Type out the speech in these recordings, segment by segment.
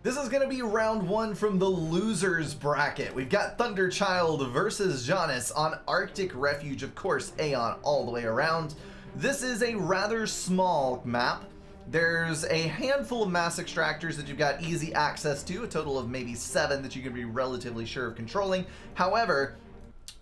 This is going to be round one from the losers bracket. We've got Thunderchild versus Jonas on Arctic Refuge, of course, Aeon all the way around. This is a rather small map. There's a handful of mass extractors that you've got easy access to, a total of maybe 7 that you can be relatively sure of controlling. However,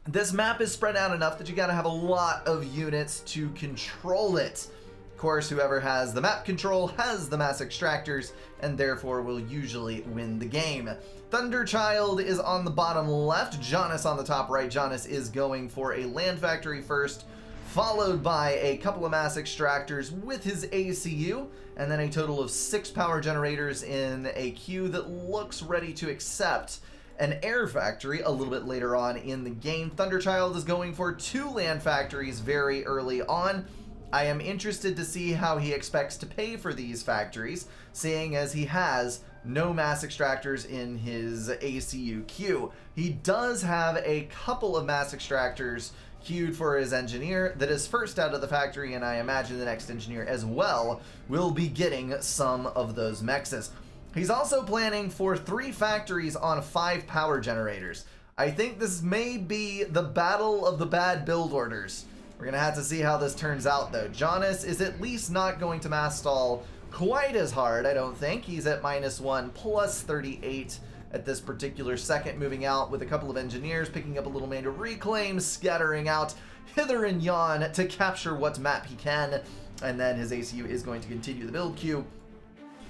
this map is spread out enough that you got to have a lot of units to control it. Of course, whoever has the map control has the mass extractors and therefore will usually win the game. Thunderchild is on the bottom left, Jonas on the top right. Jonas is going for a land factory first, followed by a couple of mass extractors with his ACU, and then a total of 6 power generators in a queue that looks ready to accept an air factory a little bit later on in the game. Thunderchild is going for 2 land factories very early on. I am interested to see how he expects to pay for these factories, seeing as he has no mass extractors in his ACU queue. He does have a couple of mass extractors queued for his engineer that is first out of the factory, and I imagine the next engineer as well will be getting some of those mexes. He's also planning for 3 factories on 5 power generators. I think this may be the battle of the bad build orders. We're gonna have to see how this turns out though. Jonas is at least not going to mass stall quite as hard, I don't think. He's at -1 plus 38 at this particular second, moving out with a couple of engineers, picking up a little manual reclaim, scattering out hither and yon to capture what map he can, and then his ACU is going to continue the build queue.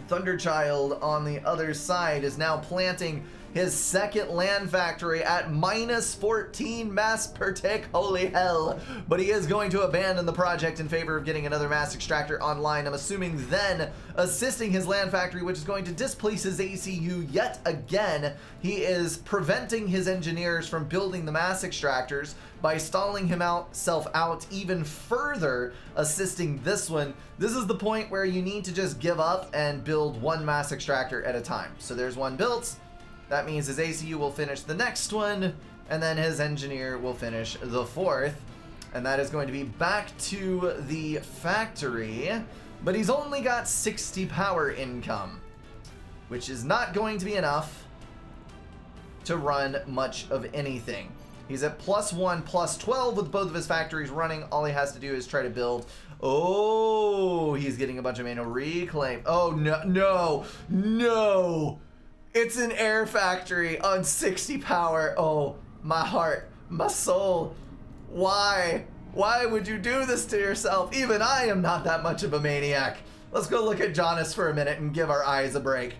Thunderchild on the other side is now planting his second land factory at -14 mass per tick. Holy hell. But he is going to abandon the project in favor of getting another mass extractor online. I'm assuming then assisting his land factory, which is going to displace his ACU yet again. He is preventing his engineers from building the mass extractors by stalling himself out even further, assisting this one. This is the point where you need to just give up and build 1 mass extractor at a time. So there's 1 built. That means his ACU will finish the next one, and then his engineer will finish the 4th. And that is going to be back to the factory. But he's only got 60 power income, which is not going to be enough to run much of anything. He's at +1, +12 with both of his factories running. All he has to do is try to build. Oh, he's getting a bunch of manual reclaim. Oh, no, no, no. It's an air factory on 60 power. Oh, my heart, my soul. Why? Why would you do this to yourself? Even I am not that much of a maniac. Let's go look at Jonas for a minute and give our eyes a break.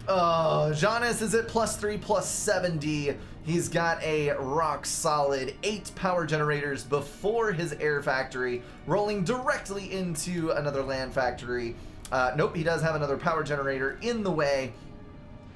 Oh, Jonas is at +3, +70. He's got a rock solid 8 power generators before his air factory, rolling directly into another land factory. Nope, he does have another power generator in the way.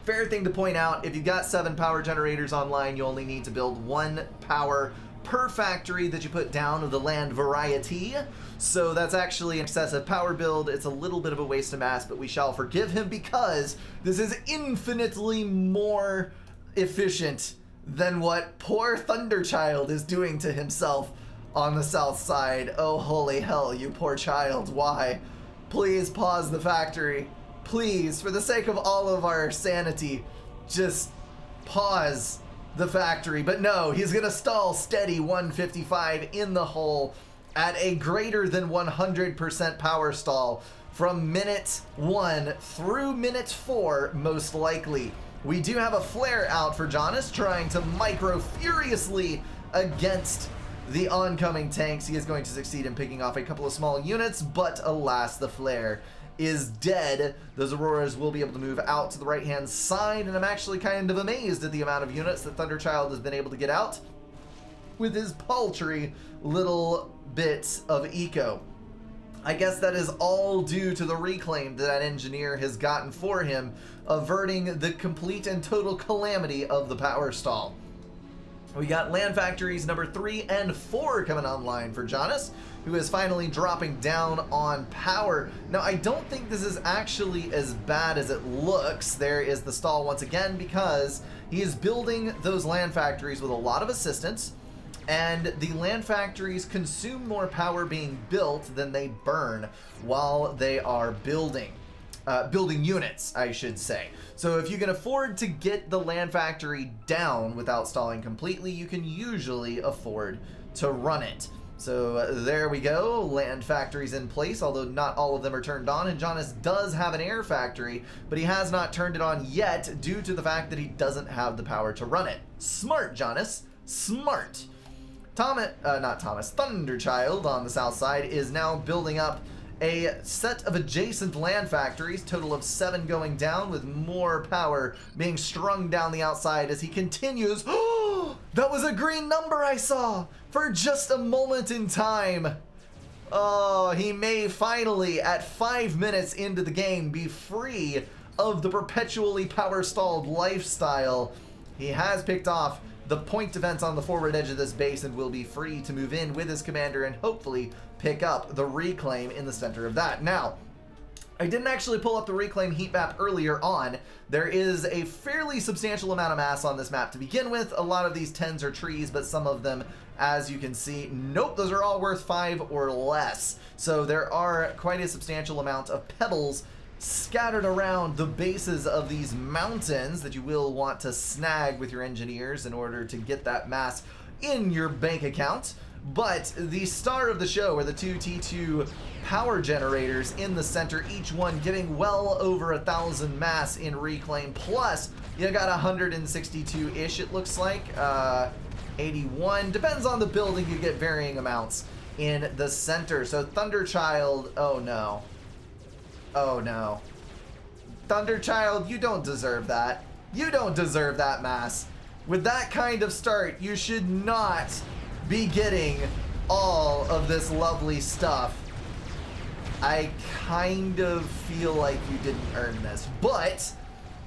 Fair thing to point out, if you've got 7 power generators online, you only need to build 1 power per factory that you put down of the land variety. So that's actually an excessive power build. It's a little bit of a waste of mass, but we shall forgive him because this is infinitely more efficient than what poor Thunderchild is doing to himself on the south side. Oh, holy hell, you poor child. Why? Please pause the factory. Please, for the sake of all of our sanity, just pause the factory. But no, he's gonna stall steady 155 in the hole at a greater than 100% power stall from minute 1 through minute 4, most likely. We do have a flare out for Jonas, trying to micro furiously against the oncoming tanks. He is going to succeed in picking off a couple of small units, but alas, the flare is dead. Those Auroras will be able to move out to the right-hand side, and I'm actually kind of amazed at the amount of units that Thunderchild has been able to get out with his paltry little bits of eco. I guess that is all due to the reclaim that engineer has gotten for him, averting the complete and total calamity of the power stall. We got land factories number 3 and 4 coming online for Jonas, who is finally dropping down on power. Now, I don't think this is actually as bad as it looks. There is the stall once again because he is building those land factories with a lot of assistance, and the land factories consume more power being built than they burn while they are building. building units, I should say. So if you can afford to get the land factory down without stalling completely, you can usually afford to run it. So there we go, land factories in place, although not all of them are turned on, and Jonas does have an air factory, but he has not turned it on yet due to the fact that he doesn't have the power to run it. Smart, Jonas, smart. Thunderchild on the south side is now building up a set of adjacent land factories, total of 7 going down, with more power being strung down the outside as he continues. Oh, that was a green number I saw for just a moment in time. Oh, he may finally, at 5 minutes into the game, be free of the perpetually power-stalled lifestyle. He has picked off the point defense on the forward edge of this base and will be free to move in with his commander and hopefully pick up the reclaim in the center of that. Now, I didn't actually pull up the reclaim heat map earlier on. There is a fairly substantial amount of mass on this map to begin with. A lot of these 10s are trees, but some of them, as you can see, nope, those are all worth 5 or less. So there are quite a substantial amount of pebbles scattered around the bases of these mountains that you will want to snag with your engineers in order to get that mass in your bank account. But the star of the show are the 2 T2 power generators in the center, each one giving well over 1,000 mass in reclaim, plus you got 162-ish, it looks like, 81, depends on the building, you get varying amounts in the center. So Thunderchild, oh no. Oh no. Thunderchild, you don't deserve that. You don't deserve that mass. With that kind of start, you should not be getting all of this lovely stuff. I kind of feel like you didn't earn this, but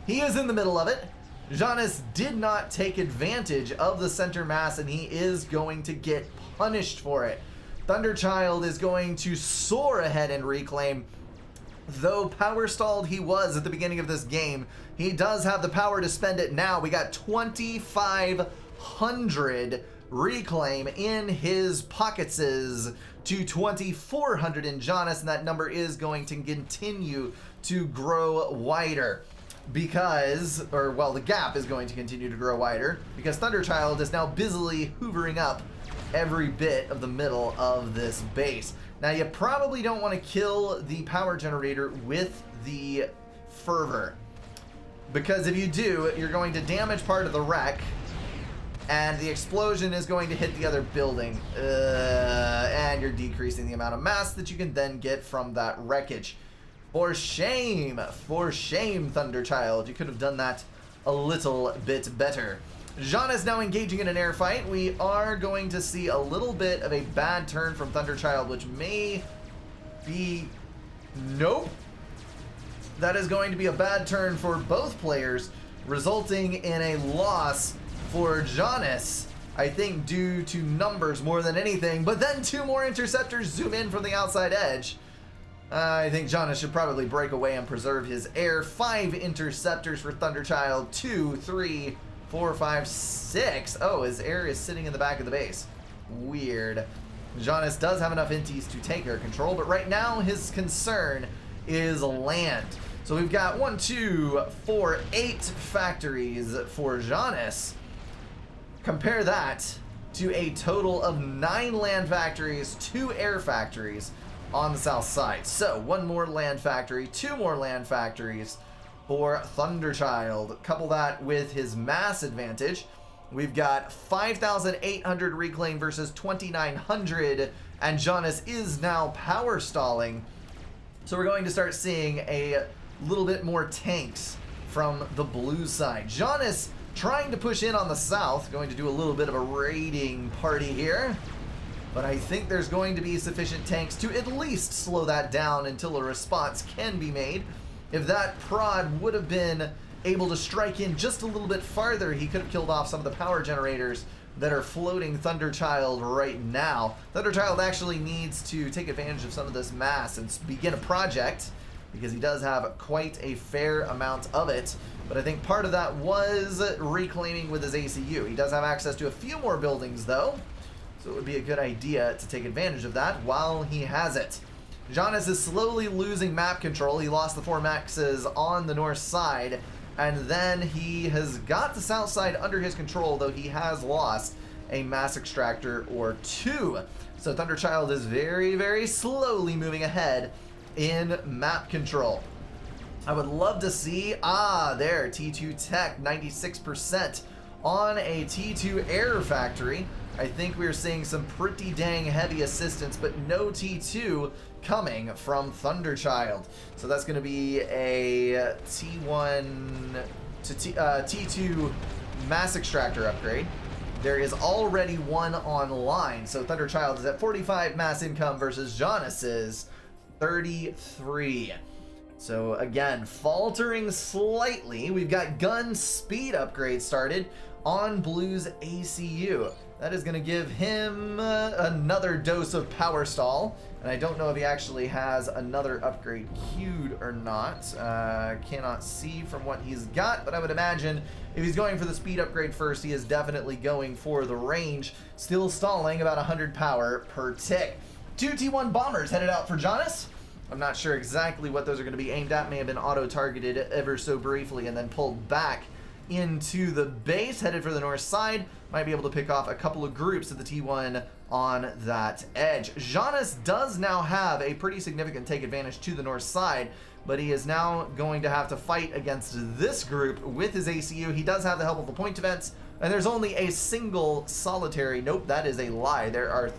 he is in the middle of it. Jonas did not take advantage of the center mass, and he is going to get punished for it. Thunderchild is going to soar ahead and reclaim. Though power stalled he was at the beginning of this game, he does have the power to spend it now. We got 2,500 reclaim in his pockets to 2,400 in Jonas, and that number is going to continue to grow wider because, or well, the gap is going to continue to grow wider because Thunderchild is now busily hoovering up every bit of the middle of this base. Now, you probably don't want to kill the power generator with the fervor, because if you do, you're going to damage part of the wreck, and the explosion is going to hit the other building, and you're decreasing the amount of mass that you can then get from that wreckage. For shame, Thunderchild. You could have done that a little bit better. Jonas now engaging in an air fight. We are going to see a little bit of a bad turn from Thunderchild, which may be... Nope. That is going to be a bad turn for both players, resulting in a loss for Jonas, I think due to numbers more than anything. But then 2 more interceptors zoom in from the outside edge. I think Jonas should probably break away and preserve his air. 5 interceptors for Thunderchild. 2, 3... 4, 5, 6. Oh, his air is sitting in the back of the base. Weird. Jonas does have enough inties to take air control, but right now his concern is land. So we've got 1, 2, 4, 8 factories for Jonas. Compare that to a total of 9 land factories, 2 air factories on the south side. So 1 more land factory, 2 more land factories for Thunderchild. Couple that with his mass advantage. We've got 5,800 reclaim versus 2,900, and Jonas is now power stalling. So we're going to start seeing a little bit more tanks from the blue side. Jonas trying to push in on the south, going to do a little bit of a raiding party here. But I think there's going to be sufficient tanks to at least slow that down until a response can be made. If that prod would have been able to strike in just a little bit farther, he could have killed off some of the power generators that are floating Thunderchild right now. Thunderchild actually needs to take advantage of some of this mass and begin a project, because he does have quite a fair amount of it. But I think part of that was reclaiming with his ACU. He does have access to a few more buildings, though, so it would be a good idea to take advantage of that while he has it. Jonas is slowly losing map control. He lost the 4 maxes on the north side, and then he has got the south side under his control, though he has lost a mass extractor or 2. So Thunderchild is very, very slowly moving ahead in map control. I would love to see, there, T2 Tech, 96% on a T2 Air Factory. I think we're seeing some pretty dang heavy assistance, but no T2 coming from Thunderchild. So that's going to be a T1 to T2 Mass Extractor upgrade. There is already one online, so Thunderchild is at 45 mass income versus Jonas's 33. So again, faltering slightly. We've got gun speed upgrade started on Blue's ACU. That is going to give him another dose of power stall. And I don't know if he actually has another upgrade queued or not. Cannot see from what he's got, but I would imagine if he's going for the speed upgrade first, he is definitely going for the range. Still stalling about 100 power per tick. 2 T1 bombers headed out for Jonas. I'm not sure exactly what those are going to be aimed at. May have been auto-targeted ever so briefly and then pulled back into the base, headed for the north side. Might be able to pick off a couple of groups of the T1 on that edge. Jonas does now have a pretty significant take advantage to the north side, but he is now going to have to fight against this group with his ACU. He does have the help of the point events, and there's only a single solitary. Nope, that is a lie. There are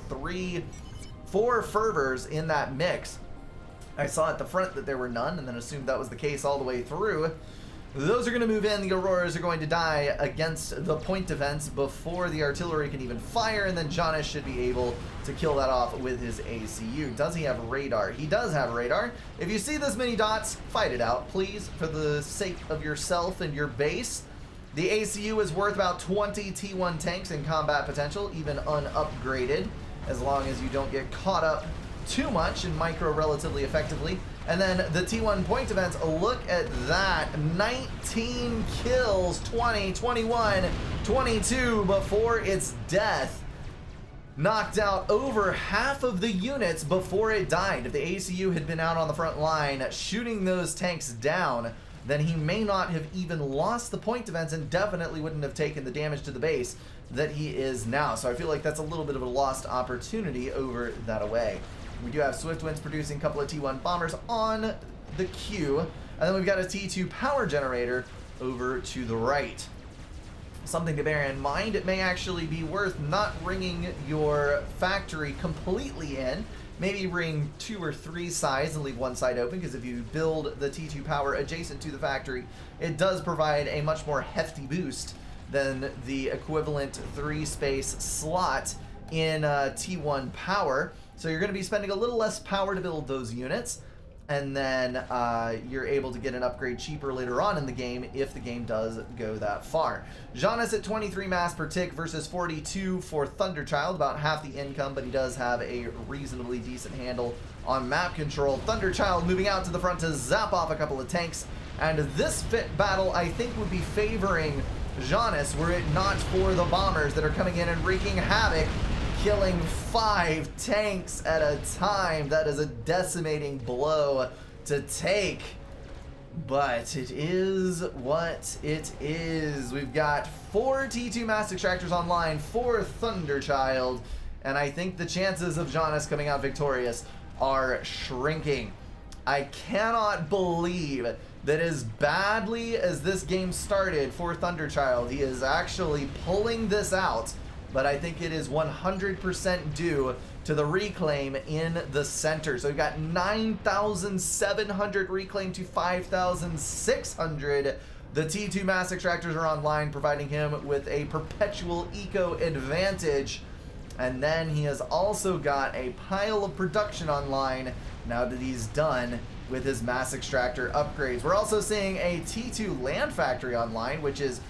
4 fervors in that mix. I saw at the front that there were none, and then assumed that was the case all the way through. Those are going to move in. The Auroras are going to die against the point defense before the artillery can even fire, and then Jonas should be able to kill that off with his ACU. Does he have radar? He does have radar. If you see this many dots, fight it out, please, for the sake of yourself and your base. The ACU is worth about 20 T1 tanks in combat potential, even unupgraded, as long as you don't get caught up too much and micro relatively effectively. And then the T1 point events, look at that. 19 kills, 20, 21, 22 before its death. Knocked out over half of the units before it died. If the ACU had been out on the front line shooting those tanks down, then he may not have even lost the point events and definitely wouldn't have taken the damage to the base that he is now. So I feel like that's a little bit of a lost opportunity over that away. We do have Swift Winds producing a couple of T1 bombers on the queue. And then we've got a T2 power generator over to the right. Something to bear in mind, it may actually be worth not ringing your factory completely in. Maybe ring 2 or 3 sides and leave one side open, because if you build the T2 power adjacent to the factory, it does provide a much more hefty boost than the equivalent 3-space slot in T1 power. So you're going to be spending a little less power to build those units, and then you're able to get an upgrade cheaper later on in the game if the game does go that far. Jonas at 23 mass per tick versus 42 for Thunderchild, about half the income, but he does have a reasonably decent handle on map control. Thunderchild moving out to the front to zap off a couple of tanks, and this battle I think would be favoring Jonas were it not for the bombers that are coming in and wreaking havoc, killing 5 tanks at a time. That is a decimating blow to take, but it is what it is. We've got 4 T2 mass extractors online for Thunderchild, and I think the chances of Jonas coming out victorious are shrinking. I cannot believe that as badly as this game started for Thunderchild, he is actually pulling this out. But I think it is 100% due to the reclaim in the center. So we've got 9,700 reclaim to 5,600. The T2 mass extractors are online, providing him with a perpetual eco advantage. And then he has also got a pile of production online now that he's done with his mass extractor upgrades. We're also seeing a T2 land factory online, which is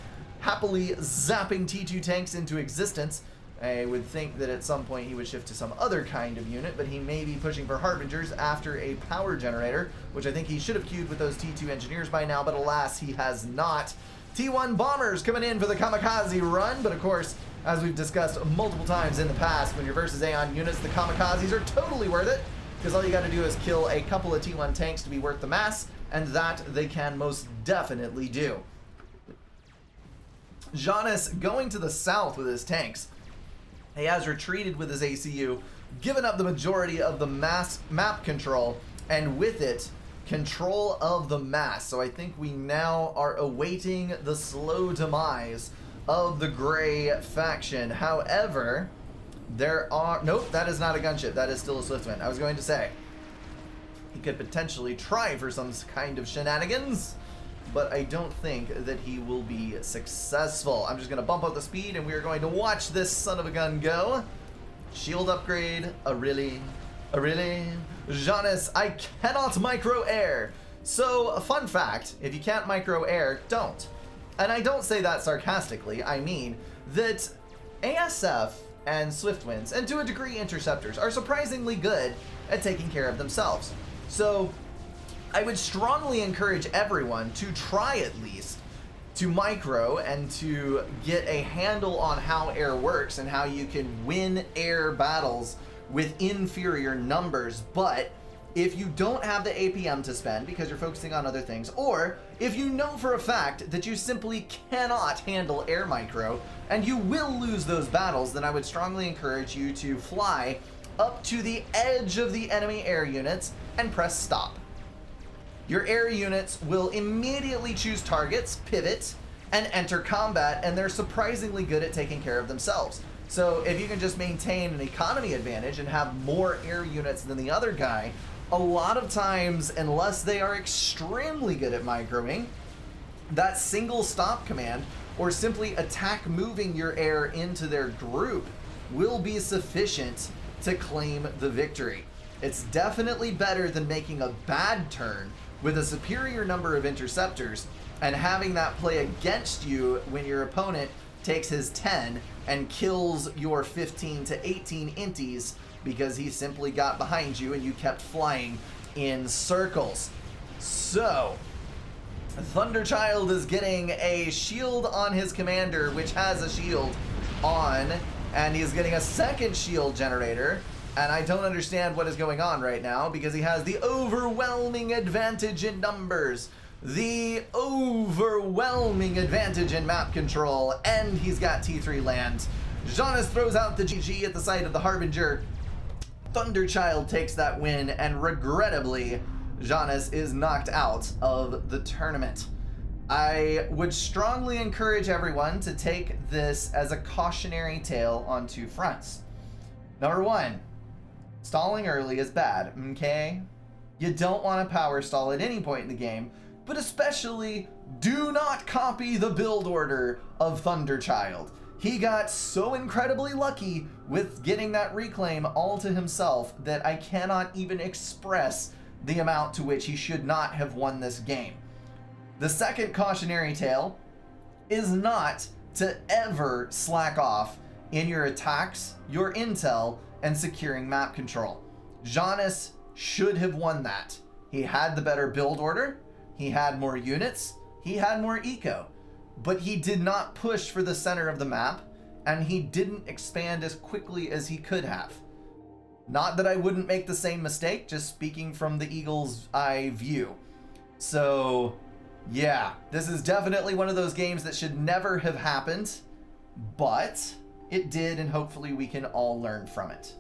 happily zapping T2 tanks into existence. I would think that at some point he would shift to some other kind of unit, but he may be pushing for Harbingers after a power generator, which I think he should have queued with those T2 engineers by now, but alas, he has not. T1 bombers coming in for the kamikaze run, but of course, as we've discussed multiple times in the past, when you're versus Aeon units, the kamikazes are totally worth it, because all you got to do is kill a couple of T1 tanks to be worth the mass, and that they can most definitely do. Jonas going to the south with his tanks. He has retreated with his ACU, given up the majority of the map control, and with it, control of the mass. So I think we now are awaiting the slow demise of the gray faction. However, there are... Nope, that is not a gunship. That is still a Swiftwind. I was going to say, he could potentially try for some kind of shenanigans, but I don't think that he will be successful. I'm just going to bump up the speed, and we are going to watch this son of a gun go. Shield upgrade. Really? Jonas, I cannot micro air. So, a fun fact, if you can't micro air, don't. And I don't say that sarcastically. I mean that ASF and Swiftwinds, and to a degree Interceptors, are surprisingly good at taking care of themselves. So, I would strongly encourage everyone to try at least to micro and to get a handle on how air works and how you can win air battles with inferior numbers. But if you don't have the APM to spend because you're focusing on other things, or if you know for a fact that you simply cannot handle air micro and you will lose those battles, then I would strongly encourage you to fly up to the edge of the enemy air units and press stop. Your air units will immediately choose targets, pivot, and enter combat, and they're surprisingly good at taking care of themselves. So if you can just maintain an economy advantage and have more air units than the other guy, a lot of times, unless they are extremely good at microing, that single stop command or simply attack moving your air into their group will be sufficient to claim the victory. It's definitely better than making a bad turn with a superior number of interceptors and having that play against you when your opponent takes his 10 and kills your 15 to 18 inties because he simply got behind you and you kept flying in circles. So, Thunderchild is getting a shield on his commander, which has a shield on, and he's getting a second shield generator. And I don't understand what is going on right now because he has the overwhelming advantage in numbers, the overwhelming advantage in map control, and he's got T3 land. Jonas throws out the GG at the site of the Harbinger. Thunderchild takes that win, and regrettably, Jonas is knocked out of the tournament. I would strongly encourage everyone to take this as a cautionary tale on two fronts. Number one, stalling early is bad, okay? You don't want to power stall at any point in the game, but especially do not copy the build order of Thunderchild. He got so incredibly lucky with getting that reclaim all to himself that I cannot even express the amount to which he should not have won this game. The second cautionary tale is not to ever slack off in your attacks, your intel, and securing map control. Jonas should have won that. He had the better build order, he had more units, he had more eco, but he did not push for the center of the map, and he didn't expand as quickly as he could have. Not that I wouldn't make the same mistake, just speaking from the eagle's eye view. So, yeah, this is definitely one of those games that should never have happened, but it did, and hopefully we can all learn from it.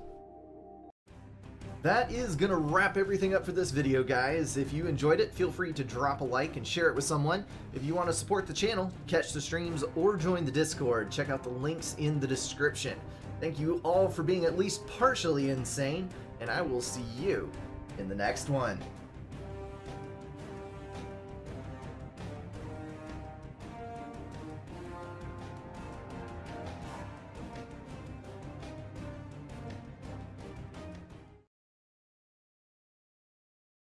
That is gonna wrap everything up for this video, guys. If you enjoyed it, feel free to drop a like and share it with someone. If you want to support the channel, catch the streams, or join the Discord, check out the links in the description. Thank you all for being at least partially insane, and I will see you in the next one.